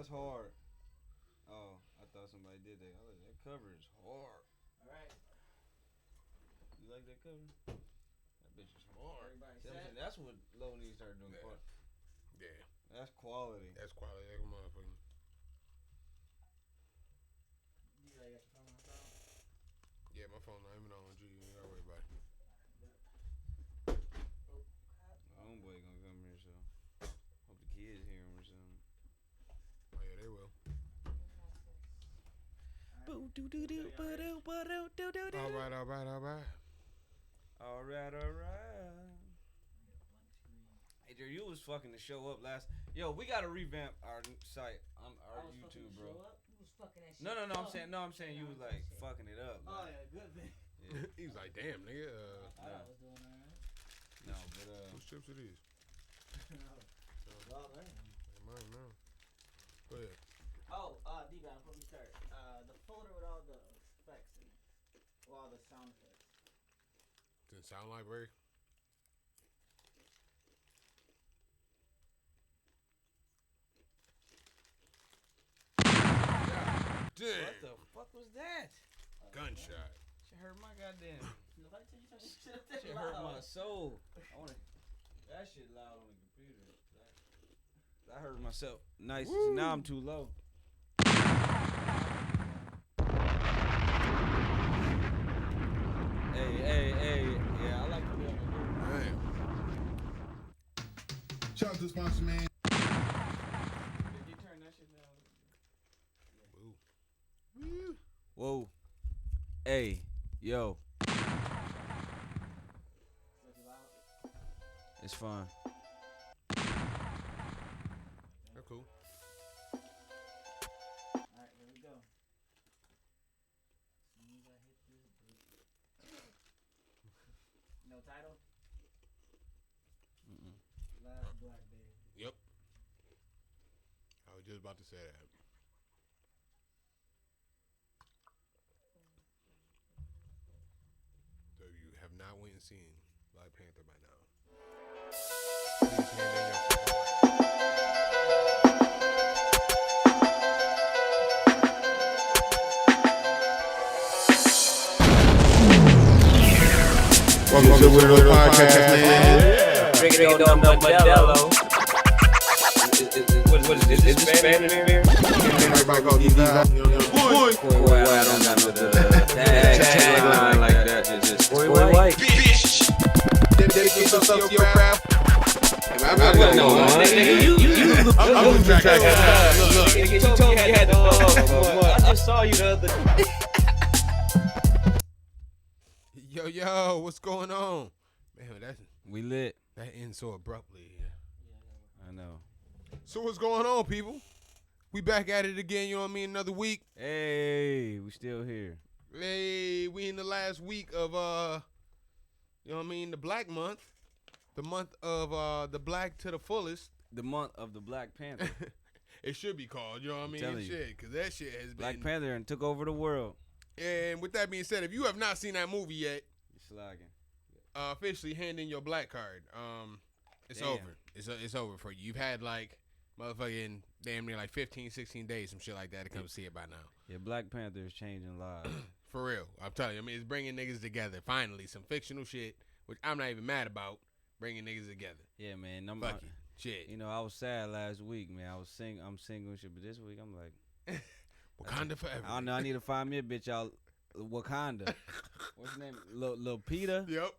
That's hard. Oh, I thought somebody did that. I was like, that cover is hard. All right. You like that cover? That bitch is hard. Everybody See what I'm set? saying? That's what Low needs to start doing. Yeah. Yeah. That's quality. That's quality like a motherfucker. You got your phone on phone? Yeah, my phone not even on G. You ain't gotta worry about it. My homeboy gonna come here, so hope the kids hear him or something. Oh yeah, they will. Alright. Alright. Hey, Drew, you was fucking to show up last. Yo, we gotta revamp our site on our YouTube, bro. You was fucking that shit. No, I'm saying you was like fucking it up. Oh yeah, good thing. Yeah. He was like, damn, nigga. I thought I was doing alright. No, but Whose chips it is? Well, man. Mine now. Go ahead. Oh, D-Bound, before we start, the folder with all the effects and all the sound effects. It's in sound library. Damn. what the fuck was that? Gunshot. Shit hurt my goddamn. Nobody tell you something. Shit hurt my soul. That shit loud on the computer. I heard myself nice. Woo. Now I'm too low. Hey. Yeah, I like to be on the Damn. Shout out to the sponsor, man. Did you turn that shit down? Woo. Whoa. Hey, yo. It's fun. That's cool. Alright, here we go. As soon as I hit this. No title? Last Black Baby. Yep. I was just about to say that. So if you have not went and seen Black Panther by now, please hand in your Welcome to the Weirdos podcast, man. Drinking on the Modelo. What is this? Is this Spanish beer? Everybody call these guys. Boy, I don't got no tagline like that. It's just boy white. Bitch. Dedicate yourself to your craft. I'm not No, gonna I'm losing track of time. Look. You told me you had to know. I just saw you the other day. Yo, what's going on? Man, We lit. that ends so abruptly. I know. So what's going on, people? We back at it again, you know what I mean? Another week. Hey, we still here. Hey, we in the last week of you know what I mean, the Black Month. The month of the Black to the fullest. The month of the Black Panther. It should be called, you know what I mean? telling you. Shit, because that shit has Black been. Panther and took over the world. And with that being said, if you have not seen that movie yet, You're slacking. officially hand in your black card. It's Damn. over. It's over for you. You've had like motherfucking damn near like 15, 16 days, some shit like that to come see it by now. Yeah, Black Panther is changing lives. For real. I'm telling you. I mean, it's bringing niggas together. Finally, some fictional shit, which I'm not even mad about, bringing niggas together. Yeah, man. Fuck it. Shit. You know, I was sad last week, man. I'm single and shit, but this week I'm like, Wakanda forever. I don't know. I need to find me a bitch out Wakanda. What's his name? Lil Peter. Yep.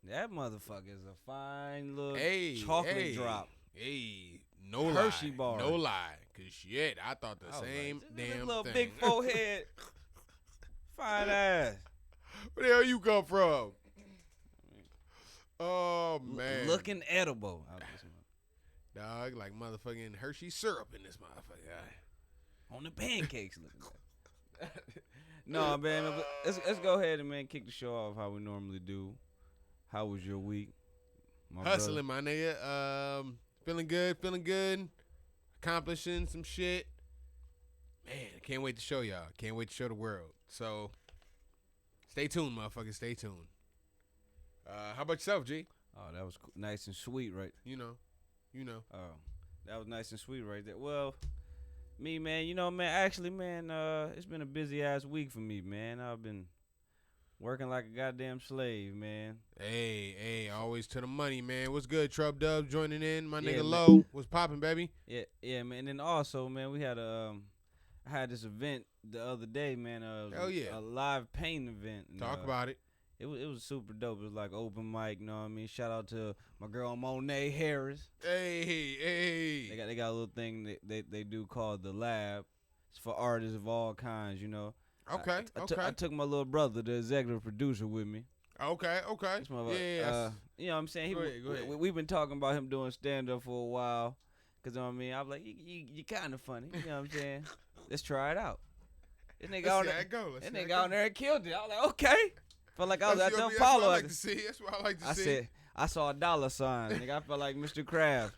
That motherfucker is a fine little Hey, chocolate drop. Hey, no Hershey lie. bar. No lie. Cause shit, I thought the I was same like, this damn little thing. big forehead, fine ass. Where the hell you come from? Oh man. Looking edible. Out this Dog, like motherfucking Hershey syrup in this motherfucker. on the pancakes looking like. No, man. Let's go ahead and kick the show off how we normally do. How was your week? My Hustling, my nigga. Feeling good. Accomplishing some shit. Man, I can't wait to show y'all. Can't wait to show the world. So, stay tuned, motherfuckers. Stay tuned. How about yourself, G? Oh, that was nice and sweet, right? You know. Oh, that was nice and sweet right there. Well, Me, man, you know, man, actually, man, it's been a busy ass week for me, man. I've been working like a goddamn slave, man. Hey, always to the money, man. What's good, Trub Dub joining in? My Yeah, nigga man. Low. What's poppin', baby? Yeah, man. And then also, man, we had I had this event the other day, man. Hell yeah. A live painting event. And, Talk about it. It was super dope. It was like open mic, you know what I mean? Shout out to my girl Monet Harris. Hey. They got a little thing that they do called the Lab. It's for artists of all kinds, you know. Okay. I took my little brother, the executive producer, with me. Okay. This motherfucker, Yeah. you know what I'm saying? Go ahead. We've been talking about him doing stand up for a while. Cause you know what I mean, I'm like, you kind of funny. You know what I'm saying? Let's try it out. This nigga out there and killed it. I was like, okay. Felt like I was at the Apollo. That's what I like to see. That's what I like to see. I said, I saw a dollar sign. Nigga, I felt like Mr. Krabs.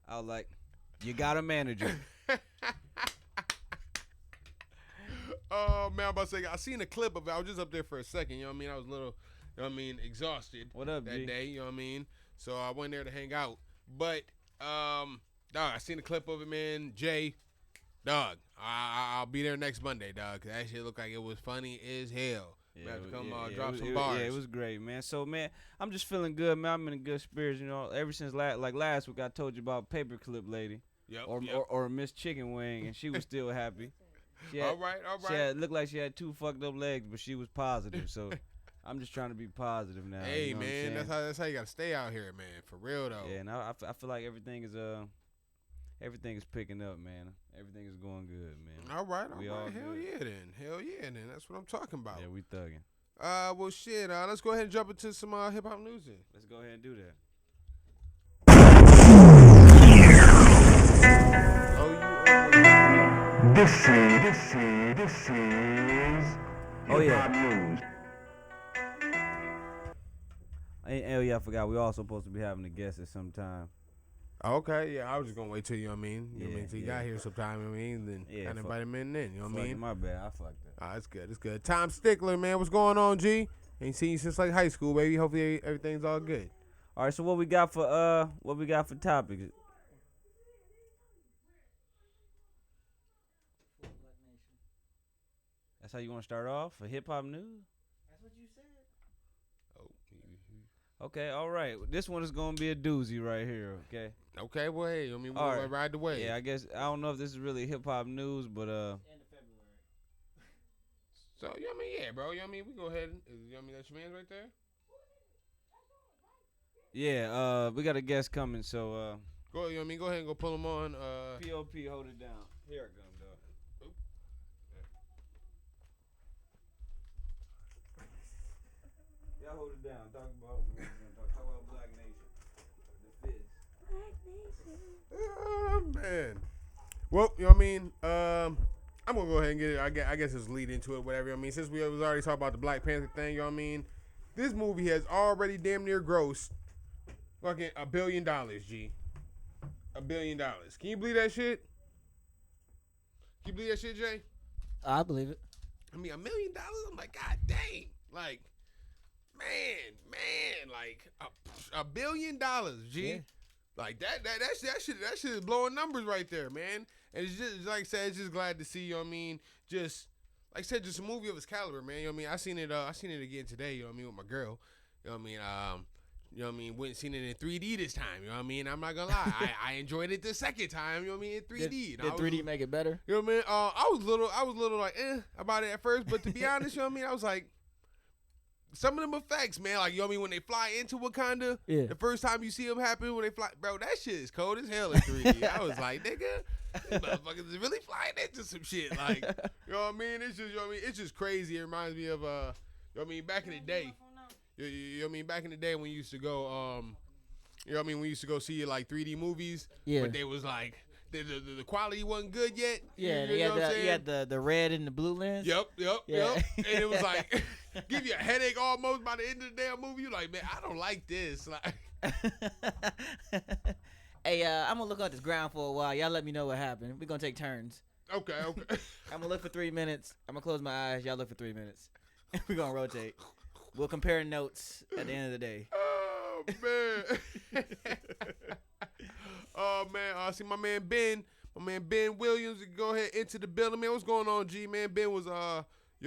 I was like, you got a manager. Oh, man, I'm about to say, I seen a clip of it. I was just up there for a second, you know what I mean? I was a little, you know what I mean, exhausted. What up, that G? day, you know what I mean? So I went there to hang out. But, dog, I seen a clip of it, man. Jay, dog, I'll be there next Monday, dog, because that shit looked like it was funny as hell. Yeah, have to come drop some bars. Yeah, it was great, man. So, man, I'm just feeling good, man. I'm in good spirits, you know. Ever since last week, I told you about Paperclip Lady, Yep. or Miss Chicken Wing, and she was still happy. All right. She looked like she had 2 fucked up legs, but she was positive. So, I'm just trying to be positive now. Hey, you know man, what I'm that's how you gotta stay out here, man. For real though. Yeah, and I feel like everything is picking up, man. Everything is going good, man. All right. We all Hell good. yeah, then. That's what I'm talking about. Yeah, we thugging. Well, shit. Let's go ahead and jump into some hip hop news then. Let's go ahead and do that. This is hip-hop news. I forgot. We also supposed to be having a guest at some time. Okay, yeah. I was just gonna wait till you know what I mean. You know what I mean? Yeah, till you yeah. got here sometime. You know what I mean? Then kind of invite him in. Then you know what I mean? My bad. I fucked that. It's good. It's good. Tom Stickler, man. What's going on, G? Ain't seen you since like high school, baby. Hopefully everything's all good. All right. So what we got for topics? That's how you want to start off for hip hop news? That's what you said. Okay. All right. This one is gonna be a doozy right here. Okay. Okay, well, hey, I mean, we're All gonna right. ride the wave. Yeah. I guess I don't know if this is really hip hop news, but End of February. So, you know what I mean? Yeah, bro. You know what I mean? We go ahead and, you know what I mean? That's your man's right there? yeah. We got a guest coming, so Go, you know what I mean? Go ahead and go pull him on. POP, hold it down. Here it comes, dog. Y'all hold it down. Talk about Black Nation. The Fizz. Oh, man. Well, you know what I mean? I'm going to go ahead and get it. I guess it's lead into it, whatever. You know what I mean? Since we was already talking about the Black Panther thing, you know what I mean? This movie has already damn near grossed fucking $1 billion, G. $1 billion. Can you believe that shit? Can you believe that shit, Jay? I believe it. I mean, $1 million? I'm like, God dang. Like, man, like $1 billion, G. Yeah. Like that shit is blowing numbers right there, man. And it's just like I said, it's just glad to see, you know what I mean? Just like I said, just a movie of its caliber, man. You know what I mean? I seen it again today, you know what I mean, with my girl. You know what I mean? You know what I mean? Went and seen it in 3D this time, you know what I mean? I'm not gonna lie. I enjoyed it the second time, you know what I mean, in 3D. Did 3D make it better? You know what I mean? I was a little like about it at first, but to be honest, you know what I mean? I was like, some of them effects, man, like, you know what I mean, when they fly into Wakanda, Yeah. the first time you see them happen, when they fly, bro, that shit is cold as hell in 3D. I was like, nigga, these motherfuckers is really flying into some shit. Like, you know what I mean? It's just, you know what I mean? It's just crazy. It reminds me of, you know what I mean, back in the day. You know what I mean? Back in the day when we used to go, you know what I mean? We used to go see like 3D movies. Yeah. But they was like, the quality wasn't good yet. Yeah, you know what I'm saying? you had the red and the blue lens. Yep. Yeah. And it was like, give you a headache almost by the end of the damn movie. You like, man, I don't like this. Like, Hey, I'm gonna look on this ground for a while. Y'all let me know what happened. We're gonna take turns. okay. I'm gonna look for 3 minutes. I'm gonna close my eyes. Y'all look for 3 minutes. We're gonna rotate. We'll compare notes at the end of the day. Oh man. Oh man. See my man Ben My man Ben Williams, go ahead into the building, man. What's going on, G, man? Ben was, you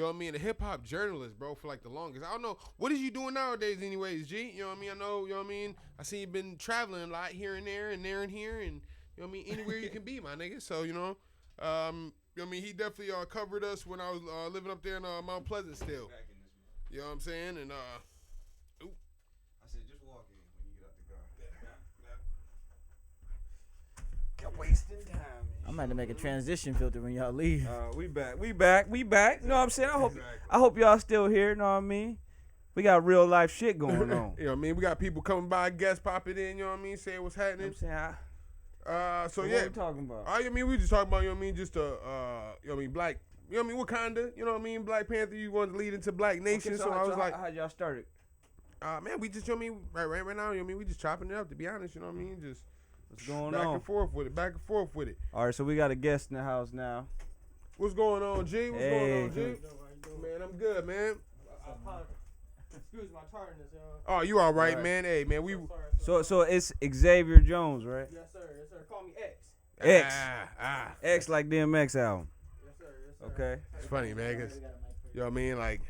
know what I mean, a hip-hop journalist, bro, for, like, the longest. I don't know. What is you doing nowadays anyways, G? You know what I mean? I know, you know what I mean? I see you been traveling a lot here and there and there and here and, you know what I mean, anywhere you can be, my nigga. So, you know, you know what I mean? He definitely covered us when I was living up there in Mount Pleasant still. You know what I'm saying? And, I said just walk in when you get out the car. Got wasting time. I'm about to make a transition filter when y'all leave. We back. You know what I'm saying? I hope y'all still here, you know what I mean? We got real life shit going on. You know what I mean? We got people coming by, guests popping in, you know what I mean? Saying what's happening. You know what I'm saying? So what yeah. we talking about? I mean, we just talking about, you know what I mean, just you know what I mean, black, you know what I mean, Wakanda, you know what I mean, Black Panther, you want to lead into Black Nation, Okay, so I was like, how y'all started? man, we just, you know what I mean, right now, you know what I mean, we just chopping it up, to be honest, you know what I mean, just What's going back on? and forth with it. All right, so we got a guest in the house now. What's going on, G? What's going on, G? Hey. Man, I'm good, man. Excuse my tardiness, y'all. Oh, you all right, All right. man? Hey, man, we. So it's Xavier Jones, right? Yes, sir. Yes, sir. Call me X. X. Ah. X like DMX album. Yes, sir. Yes, sir. Okay. It's funny, man, because, you know what I mean, like,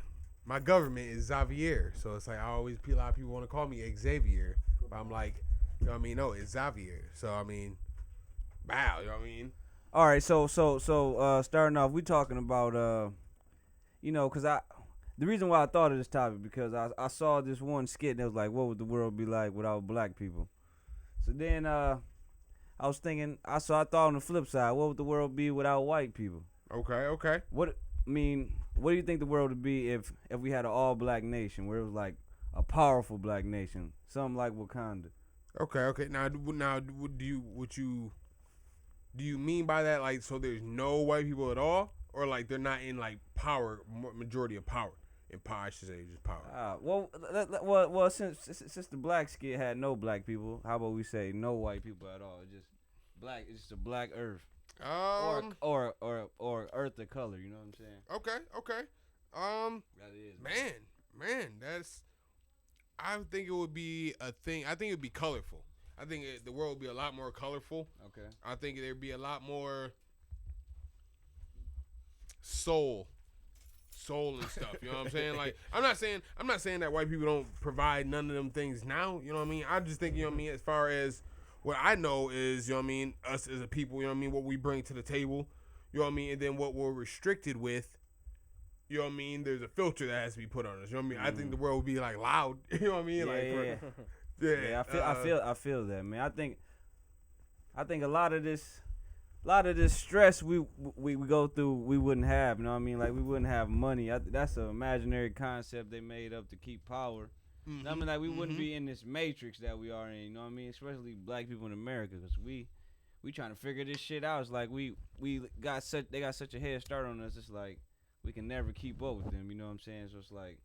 my government is Xavier, so it's like a lot of people want to call me Xavier, but I'm like, you know what I mean? No, it's Xavier. So I mean, wow, you know what I mean? All right, so starting off, we talking about you know, cause the reason why I thought of this topic because I saw this one skit that was like, what would the world be like without black people? So then I was thinking, I thought on the flip side, what would the world be without white people? Okay. What do you think the world would be if we had an all black nation where it was like a powerful black nation, something like Wakanda? Okay. Now, do you mean by that like so there's no white people at all, or like they're not in like power, majority of power? In power, I should say, just power. Well, since the black skit had no black people, how about we say no white people at all? It's just black. It's just a black Earth, or Earth of color. You know what I'm saying? Okay. That is Man, that's. I think it would be a thing. I think it would be colorful. I think the world would be a lot more colorful. Okay. I think there'd be a lot more soul and stuff. You know what I'm saying? Like, I'm not saying that white people don't provide none of them things now. You know what I mean? I just think, you know what I mean, as far as what I know is, you know what I mean, us as a people, you know what I mean, what we bring to the table, you know what I mean, and then what we're restricted with. You know what I mean? There's a filter that has to be put on us. You know what I mean? I think the world would be like loud. You know what I mean? Yeah, I feel that, man. I think a lot of this stress we go through we wouldn't have. You know what I mean? Like we wouldn't have money. That's an imaginary concept they made up to keep power. Mm-hmm. I mean, like we wouldn't be in this matrix that we are in. You know what I mean? Especially black people in America, because we trying to figure this shit out. It's like they got such a head start on us. It's like we can never keep up with them. You know what I'm saying? So it's like,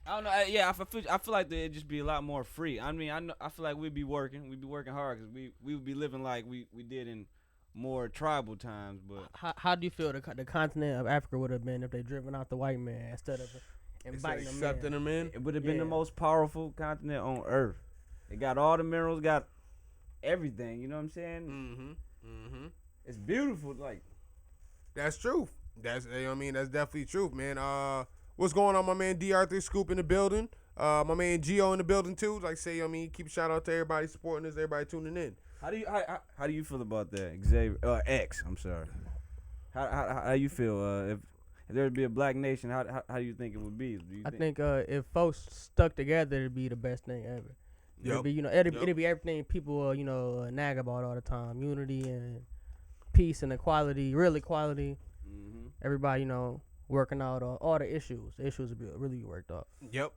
I don't know. I feel like it'd just be a lot more free. I mean, I feel like we'd be working hard because we would be living like we did in more tribal times. But how do you feel the continent of Africa would have been if they driven out the white man instead of inviting them in? It would have been the most powerful continent on earth. It got all the minerals, got everything. You know what I'm saying? It's beautiful. Like, that's true. That's, you know what I mean? That's definitely true, man. What's going on, my man D. Arthur Scoop in the building? My man Gio in the building too. Like, say, I mean, keep a shout out to everybody supporting us, everybody tuning in. How do you feel about that, Xavier? X, I'm sorry. How you feel? If there would be a black nation, how do you think it would be? I think if folks stuck together, it'd be the best thing ever. It'd be, it'd be everything people nag about all the time: unity and peace and equality, real equality. Everybody, working out all the issues. The issues would be really worked out. Yep.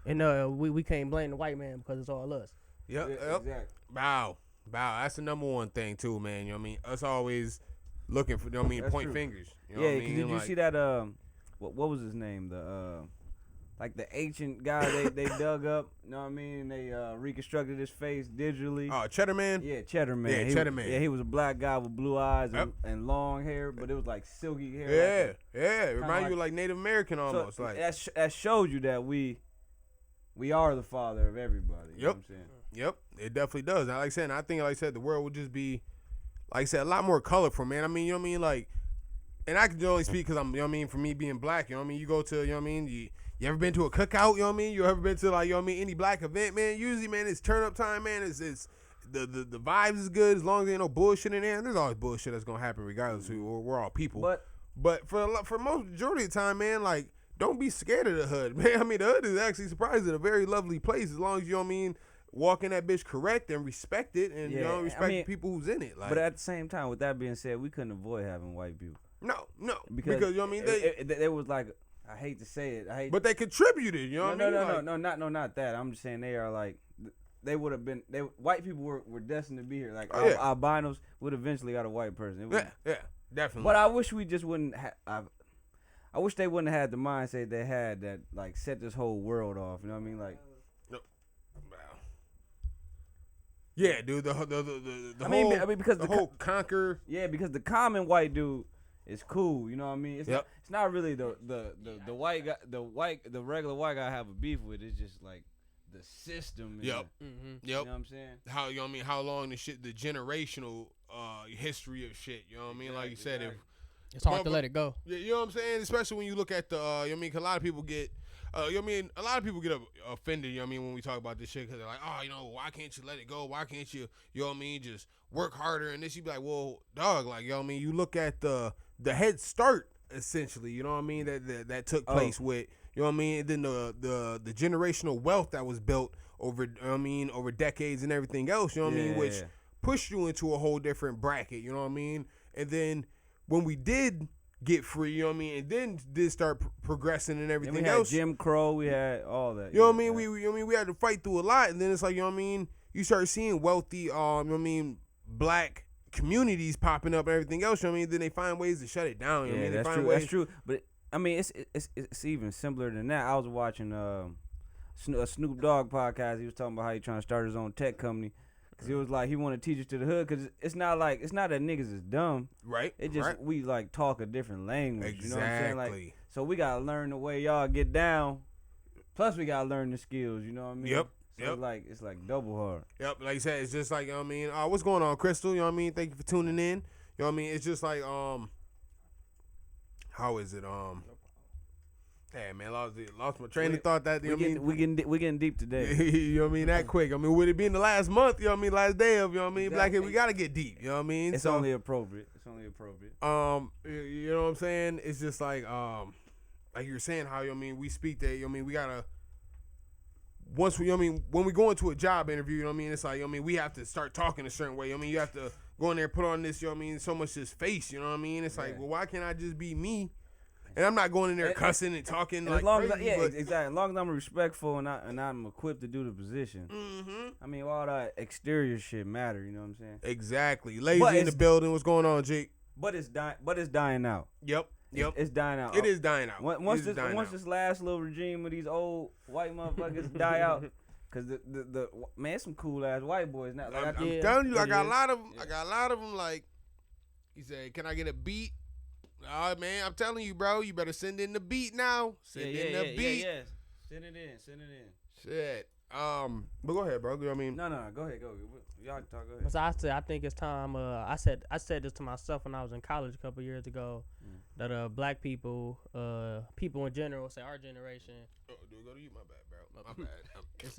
And we can't blame the white man because it's all us. Yep. Exactly. Wow. That's the number one thing too, man. You know what I mean? Us always looking for, you know what I mean, That's point true. fingers. You know what I mean? Did you see that? What was his name? Like the ancient guy they dug up. You know what I mean? And they reconstructed his face digitally. Oh, Cheddar Man. Yeah, Cheddar Man. Yeah, Cheddar Man. Yeah, he was a black guy with blue eyes and long hair, but it was like silky hair. It reminded you like Native American almost. So like that showed you that we are the father of everybody. You know what I'm saying? Yep, it definitely does. Like I said, the world would just be like I said, a lot more colorful, man. I mean, you know what I mean? Like, and I can only speak because I'm, you know what I mean, for me being black, you know what I mean? You go to, you know what I mean? You ever been to a cookout, you know what I mean? You ever been to, like, you know what I mean, any black event, man? Usually, man, it's turn up time, man. It's the vibes is good as long as there ain't no bullshit in there. And there's always bullshit that's gonna happen regardless. We're all people. But for most majority of the time, man, like, don't be scared of the hood, man. I mean, the hood is actually surprisingly a very lovely place as long as, you know what I mean, walk in that bitch correct and respect it and, you know, respect the people who's in it. Like, but at the same time, with that being said, we couldn't avoid having white people. No. Because you know what I mean? They was like, I hate to say it. But they contributed, you know what I mean? No, not that. I'm just saying they are like, they would have been, white people were destined to be here. Like, albinos would eventually got a white person. Yeah, definitely. But I wish we just wouldn't have, I wish they wouldn't have had the mindset they had that, like, set this whole world off. You know what I mean? Like, yeah, dude. The whole conquer. Yeah, because the common white dude is cool. You know what I mean? It's not really the white guy, the regular white guy I have a beef with. It's just like the system. Yep. You know what I'm saying? How, you know what I mean? How long the generational history of shit. You know what I mean? Like you said, if it's hard to let it go. Yeah, you know what I'm saying? Especially when you look at the, you know what I mean? 'Cause a lot of people get. You know what I mean? A lot of people get offended, you know what I mean, when we talk about this shit, because they're like, oh, you know, why can't you let it go? Why can't you know what I mean, just work harder? And this, you be like, well, dog, like, you know what I mean? You look at the head start, essentially, you know what I mean, that took place with, you know what I mean, and then the generational wealth that was built over, you know what I mean, over decades and everything else, you know what I mean, which pushed you into a whole different bracket, you know what I mean? And then when we did get free, you know what I mean, and then did start progressing and everything we had else. Jim Crow, we had all that. You know what I mean? We had to fight through a lot, and then it's like, you know what I mean, you start seeing wealthy, you know what I mean, black communities popping up and everything else. You know what I mean? Then they find ways to shut it down. You know what I mean? That's true. That's true. But I mean, it's even simpler than that. I was watching a Snoop Dogg podcast. He was talking about how he trying to start his own tech company. Cause he was like, he want to teach us to the hood. Cause it's not that niggas is dumb. Right. It just, we like talk a different language. Exactly. You know what I'm saying? Like, so we got to learn the way y'all get down. Plus we got to learn the skills. You know what I mean? Yep. So it's like double hard. Yep. Like I said, it's just like, you know what I mean? What's going on, Crystal? You know what I mean? Thank you for tuning in. You know what I mean? It's just like, how is it? Damn, man, lost my train of thought. That, you know what I mean? We getting deep today. You know what I mean? That quick. I mean, would it be in the last month? You know what I mean? Last day of, you know what I mean? Exactly. Black, we gotta get deep. You know what I mean? It's only appropriate. You know what I'm saying? It's just like you were saying, how, you know what I mean, we speak that, you know what I mean, we gotta, once we, you know what I mean, when we go into a job interview, you know what I mean, it's like, you know what I mean, we have to start talking a certain way. You know what I mean, you have to go in there, put on this, you know what I mean, so much this face, you know what I mean? It's like, well, why can't I just be me? And I'm not going in there cussing and talking and like as long crazy, exactly. As long as I'm respectful and I'm equipped to do the position. Mm-hmm. I mean, all that exterior shit matter. You know what I'm saying? Exactly. Lazy in the building. What's going on, Jake? But it's dying out. Yep. It's dying out. It is dying out. Once this last little regime of these old white motherfuckers die out, cause the man, some cool ass white boys now. Like, I'm telling you, I got a lot of them. I got a lot of them. Like, he said, "Can I get a beat?" All right, man, I'm telling you, bro, you better send in the beat now. Send in the beat. Yeah. Send it in. Shit. But go ahead, bro. I mean, no, go ahead. Y'all can talk. Go ahead. But I think it's time. I said this to myself when I was in college a couple years ago. That black people, people in general, say our generation. Oh, dude, go to you. My bad, bro. My bad. It's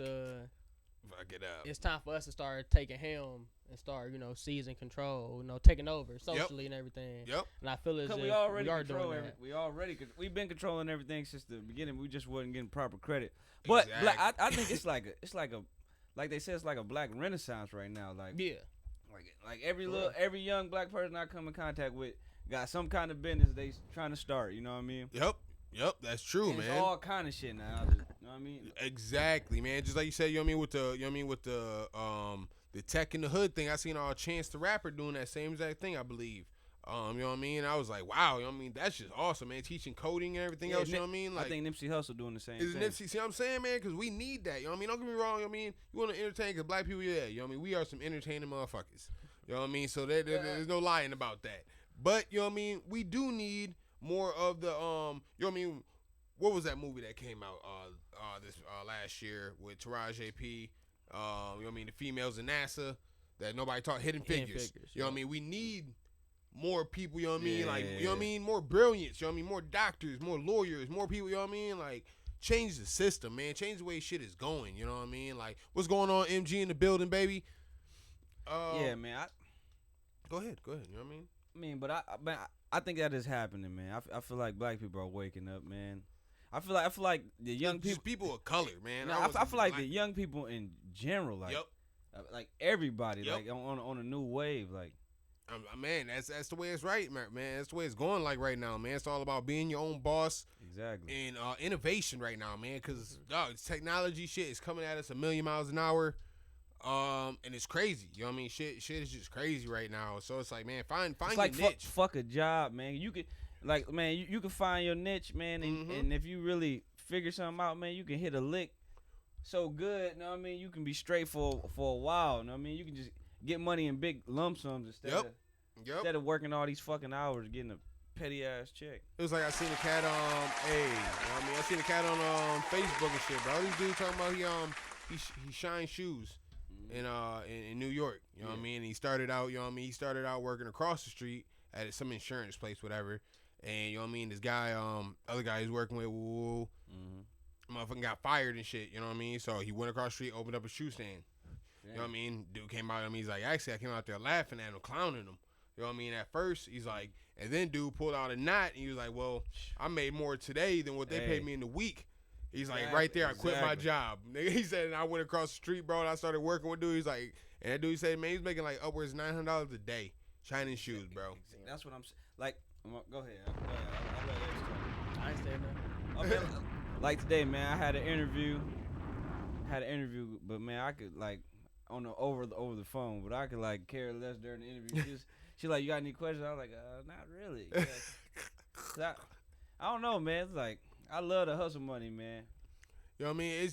Fuck it up. It's time for us to start taking helm and start, seizing control, taking over socially and everything. Yep. And I feel as if we are doing that. We've been controlling everything since the beginning. We just wasn't getting proper credit. But exactly. I think it's like they said, it's like a black renaissance right now. Like, yeah. Like every young black person I come in contact with got some kind of business they trying to start. You know what I mean? Yep, that's true, and man. It's all kind of shit now. You know what I mean? Exactly, man. Just like you said, you know what I mean, with the tech in the hood thing. I seen Chance the Rapper doing that same exact thing, I believe. You know what I mean? I was like, wow, you know what I mean? That's just awesome, man. Teaching coding and everything else, you know what I mean? Like, I think Nipsey Hussle doing the same thing. Nipsey, see what I'm saying, man? Because we need that, you know what I mean? Don't get me wrong, you know what I mean? You want to entertain, because black people, yeah, you know what I mean? We are some entertaining motherfuckers. You know what I mean? So there's no lying about that. But, you know what I mean? We do need more of the, you know what I mean? What was that movie that came out this last year with Taraji P? You know what I mean? The females in NASA. that nobody taught, hidden figures. You know what I mean? We need more people, you know what I mean? Like, you know what I mean? More brilliance, you know what I mean? More doctors, more lawyers, more people, you know what I mean? Like, change the system, man. Change the way shit is going, you know what I mean? Like, what's going on, MG in the building, baby? Yeah, man. Go ahead, you know what I mean? But I think that is happening, man. I feel like black people are waking up, man. I feel like the young people of color, man. No, I feel like the young people in general, like, like everybody, like on a new wave, like. Man, that's the way it's right, man. That's the way it's going like right now, man. It's all about being your own boss. Exactly. And innovation right now, man, because technology shit is coming at us a million miles an hour. And it's crazy. You know what I mean? Shit is just crazy right now. So it's like, man, find it's your like niche. Fuck a job, man. You could, like, man, you can find your niche, man, and if you really figure something out, man, you can hit a lick so good. You know what I mean? You can be straight for a while. You know what I mean? You can just get money in big lump sums instead of working all these fucking hours getting a petty ass check. It was like I seen a cat you know what I mean? I seen a cat on Facebook and shit, bro. This dude talking about he shines shoes in New York. You know what I mean? And he started out, you know what I mean? He started out working across the street at some insurance place, whatever. And you know what I mean? This guy, other guy he's working with, motherfucking got fired and shit. You know what I mean? So he went across the street, opened up a shoe stand. You know what I mean? Dude came out. I mean, he's like, actually, I came out there laughing at him, clowning him. You know what I mean? At first, he's like, and then dude pulled out a knot, and he was like, well, I made more today than what they paid me in the week. He's like, right there, I quit my job. He said, and I went across the street, bro, and I started working with dude. He's like, and that dude said, man, he's making like upwards of $900 a day, shining shoes, bro. That's what I'm saying. Like, go ahead. I ain't saying nothing. Like today, man, I had an interview, but man, I could like over the phone, but I could like care less during the interview. She like, you got any questions? I was like, not really. Yeah. I don't know, man. It's like, I love the hustle money, man. You know what I mean?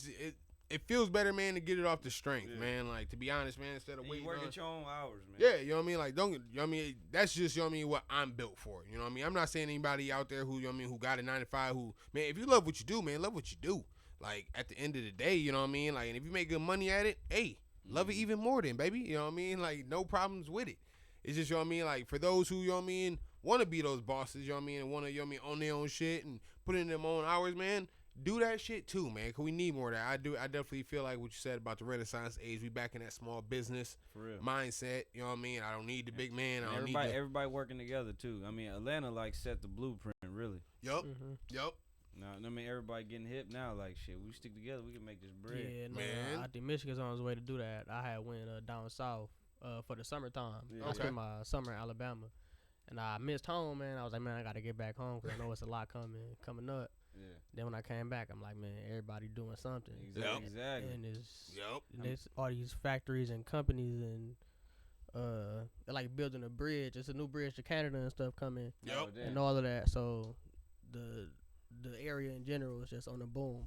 It feels better, man, to get it off the strength, man. Like, to be honest, man, instead of waiting. You work at your own hours, man. Yeah, you know what I mean? Like, you know what I mean? That's just, you know what I mean, what I'm built for. You know what I mean? I'm not saying anybody out there who, you know what I mean, who got a 9 to 5 who, man, if you love what you do, man, love what you do. Like, at the end of the day, you know what I mean? Like, and if you make good money at it, hey, love it even more then, baby. You know what I mean? Like, no problems with it. It's just, you know what I mean? Like, for those who, you know what I mean, want to be those bosses, you know what I mean, and want to, you know what I mean, own their own shit and put in their own hours, man, do that shit too, man, because we need more of that. I definitely feel like what you said about the Renaissance age. We back in that small business mindset, you know what I mean? I don't need the big man. Everybody working together too. I mean, Atlanta, like, set the blueprint, really. Yup. No, I mean, everybody getting hip now. Like, shit, we stick together, we can make this bread. Yeah, no, man. I think Michigan's on his way to do that. I had went down south for the summertime. Yeah. I spent my summer in Alabama. And I missed home, man. I was like, man, I got to get back home because I know it's a lot coming up. Yeah. Then when I came back, I'm like, man, everybody doing something. Exactly. And it's all these factories and companies and they're like building a bridge. It's a new bridge to Canada and stuff coming. And all of that. So the area in general is just on a boom.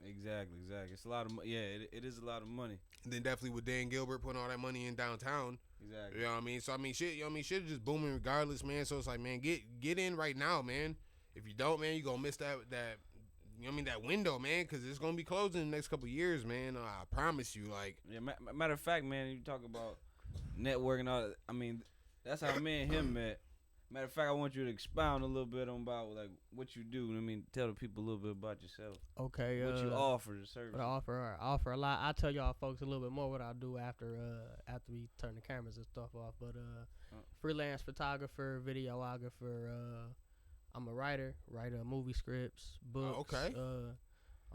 Exactly. It's a lot of it is a lot of money. And then definitely with Dan Gilbert putting all that money in downtown. Exactly. You know what I mean? So I mean shit, you know what I mean, shit is just booming regardless, man. So it's like, man, get in right now, man. If you don't, man, you're gonna miss that you know what I mean, that window, man, because it's gonna be closing in the next couple of years, man. I promise you, like. Yeah, matter of fact, man, you talk about networking, all that, I mean, that's how me and him met. Matter of fact, I want you to expound a little bit on about like what you do. I mean, tell the people a little bit about yourself. Okay. What you offer, the service. What I offer a lot. I'll tell y'all folks a little bit more what I do after we turn the cameras and stuff off. But freelance photographer, videographer. I'm a writer, movie scripts, books. Oh, okay.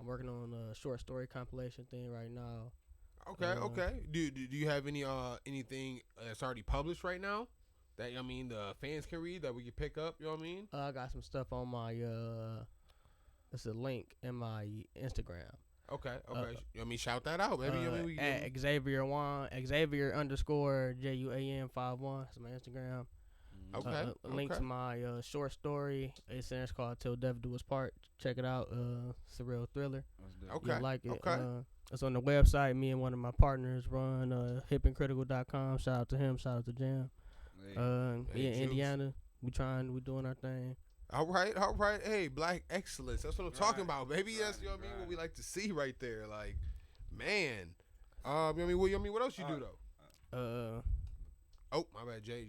I'm working on a short story compilation thing right now. Okay. Do you have anything that's already published right now? That, I mean, the fans can read that we can pick up, you know what I mean? I got some stuff on my, it's a link in my Instagram. Okay. You know what I mean, shout that out, baby. You know what I mean, at Xavier _JUAN 51. That's my Instagram. Okay. A link to my short story. It's called Till Death Do Us Part. Check it out. It's a real thriller. Okay. You'll like it. Okay. It's on the website. Me and one of my partners run hipandcritical.com. Shout out to him. Shout out to Jam. In Indiana, we doing our thing. All right. Hey, black excellence. That's what I'm talking about, baby. That's, you know what I mean, what we like to see right there. Like, man. You know what I mean, what else you do though? Oh, my bad, Jay.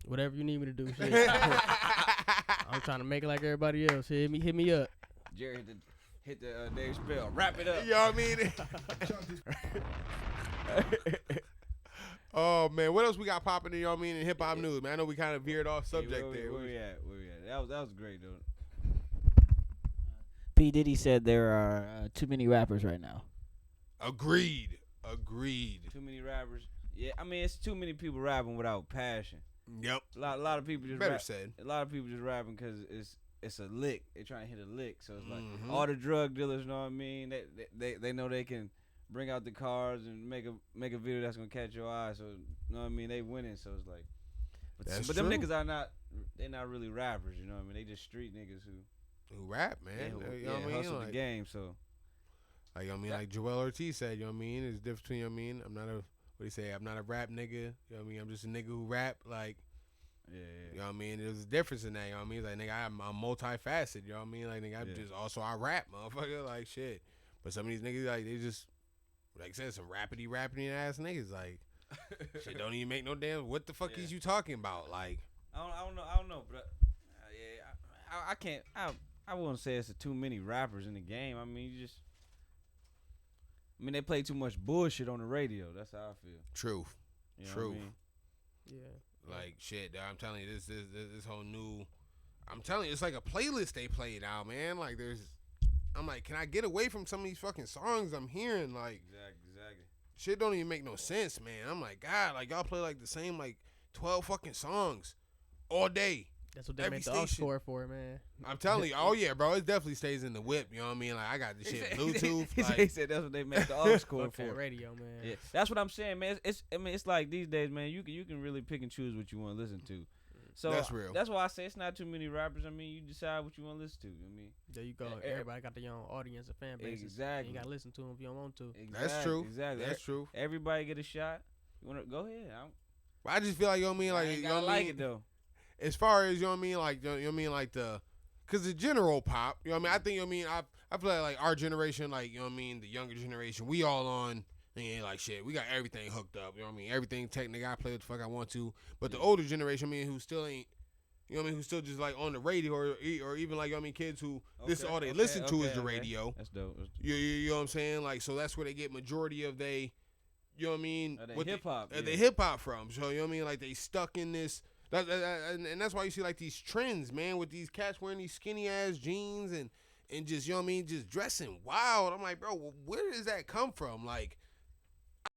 Whatever you need me to do. Shit. I'm trying to make it like everybody else. Hit me up. Jerry hit the Dave Spell. Wrap it up. You know what I mean? Oh man, what else we got popping in? You know what I mean? In hip hop news, man. I know we kind of veered off subject there. Where we at? That was great, dude. P. Diddy said there are too many rappers right now. Agreed. Too many rappers. Yeah, I mean it's too many people rapping without passion. Yep. A lot of people just better said. A lot of people just rapping because it's a lick. They're trying to hit a lick. So it's like all the drug dealers, you know what I mean? They know they can bring out the cars and make a video that's gonna catch your eye. So you know what I mean? They winning. So it's like, but them niggas are not. They're not really rappers. You know what I mean? They just street niggas who rap, man. You know what I mean? Hustle the game. So like, you know what I mean? Like Joel Ortiz said, you know what I mean? There's a difference between, you know what I mean? I'm not a, what do you say? I'm not a rap nigga. You know what I mean? I'm just a nigga who rap. Like, you know what I mean? There's a difference in that, you know what I mean? Like, nigga, I'm multifaceted, you know what I mean? Like, nigga, I'm just also, I rap, motherfucker. Like, shit. But some of these niggas, like, they just, like I said, some rappity ass niggas. Like, shit don't even make no damn, what the fuck is you talking about? Like, I don't know, but I can't, I wouldn't say it's too many rappers in the game. I mean, they play too much bullshit on the radio. That's how I feel. Truth. You know Truth. what I mean? Yeah. Like, shit, dog, I'm telling you, this whole new, I'm telling you, it's like a playlist they play now, man. Like, I'm like, can I get away from some of these fucking songs I'm hearing? Like, exactly. Shit don't even make no sense, man. I'm like, God, like, y'all play, like, the same, like, 12 fucking songs all day. That's what they make the aux cord for, man. I'm telling you, oh yeah, bro, it definitely stays in the whip. You know what I mean? Like, I got this shit Bluetooth. He said that's what they make the aux cord for. Radio, man. Yeah, that's what I'm saying, man. It's like these days, man. You can really pick and choose what you want to listen to. So that's real. That's why I say it's not too many rappers. I mean, you decide what you want to listen to. I mean, there you go. Everybody got their own audience and fan base. Exactly. You gotta listen to them if you don't want to. Exactly. That's true. Exactly. That's true. Everybody get a shot. You wanna go ahead? I just feel like, you know what I mean? Like, you know what I mean? It though. As far as, you know what I mean, like, you know what I mean, like cause the general pop, you know what I mean, I think, you know what I mean, I feel like our generation, like, you know what I mean, the younger generation, we all on, and like, shit, we got everything hooked up, you know what I mean, everything technical, I play what the fuck I want to, but the older generation, I mean, who still ain't, you know what I mean, who still just like on the radio, or even like, you know what I mean, kids who, this is all they listen to is the radio. That's dope. You know what I'm saying, like, so that's where they get majority of they, you know what I mean, what hip-hop. They hip-hop from, so, you know what I mean, like, they stuck in this, and that's why you see like these trends, man, with these cats wearing these skinny ass jeans and just, you know what I mean, just dressing wild. I'm like, bro, where does that come from? Like,